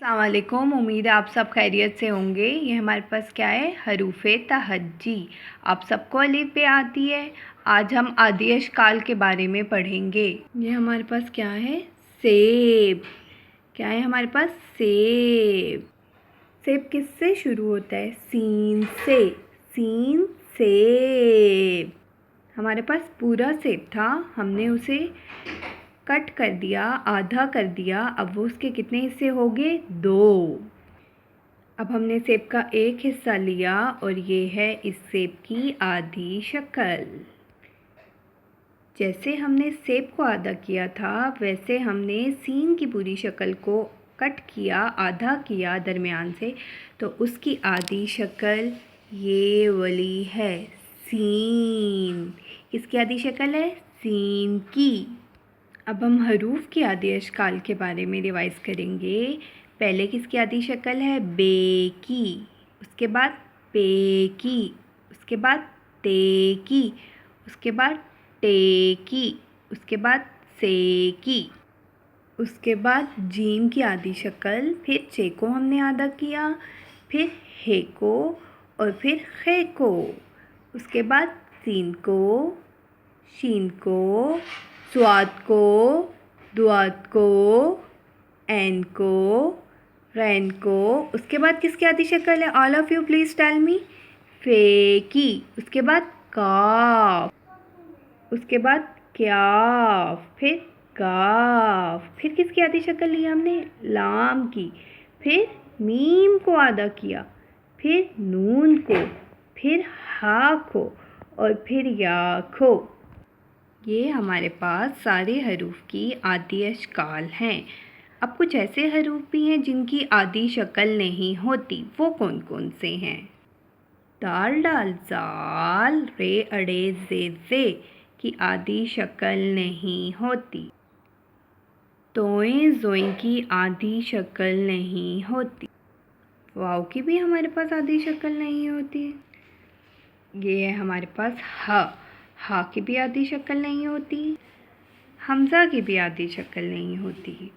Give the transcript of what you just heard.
अस्सलामुअलैकुम। उम्मीद है आप सब खैरियत से होंगे। ये हमारे पास क्या है, हरूफ़े तहज्जी। आप सबको अलिफ बे आती है। आज हम आदि अशकाल के बारे में पढ़ेंगे। ये हमारे पास क्या है, सेब। क्या है हमारे पास, सेब। सेब किससे शुरू होता है, सीन से। सीन सेब। हमारे पास पूरा सेब था, हमने उसे कट कर दिया, आधा कर दिया। अब वो उसके कितने हिस्से हो गए, 2। अब हमने सेब का एक हिस्सा लिया और ये है इस सेब की आधी शक्ल। जैसे हमने सेब को आधा किया था वैसे हमने सीन की पूरी शक्ल को कट किया, आधा किया दरमियान से, तो उसकी आधी शक्ल ये वाली है, सीन। किसकी आधी शक्ल है, सीन की। अब हम हरूफ की आदि अशकाल के बारे में रिवाइज़ करेंगे। पहले किसकी आदि शक्ल है, बे की। उसके बाद पे की। उसके बाद ते की। उसके बाद टे की। उसके बाद से की। उसके बाद जीम की आदि शक्ल, फिर चे को हमने आधा किया, फिर हे को और फिर खे को। उसके बाद सीन को, शीन को, स्वाद को, दुआत को, एन को, रैन को। उसके बाद किसकी आदि शक्ल है, all of you please tell me, फे की। उसके बाद काफ। उसके बाद क्याफ, फिर काफ। फिर किसकी आदि शक्ल ली हमने, लाम की। फिर मीम को आधा किया, फिर नून को, फिर हा को और फिर या को। ये हमारे पास सारे हरूफ की आदि अशकाल हैं। अब कुछ ऐसे हरूफ भी हैं जिनकी आदि शक्ल नहीं होती। वो कौन कौन से हैं, दाल डाल जाल, रे अड़े जे की आदि शक्ल नहीं होती। तोएं जोएं की आदि शक्ल नहीं होती। वाव की भी हमारे पास आदि शक्ल नहीं होती। ये है हमारे पास हा की भी आदि शक्ल नहीं होती। हमज़ा की भी आदि शक्ल नहीं होती।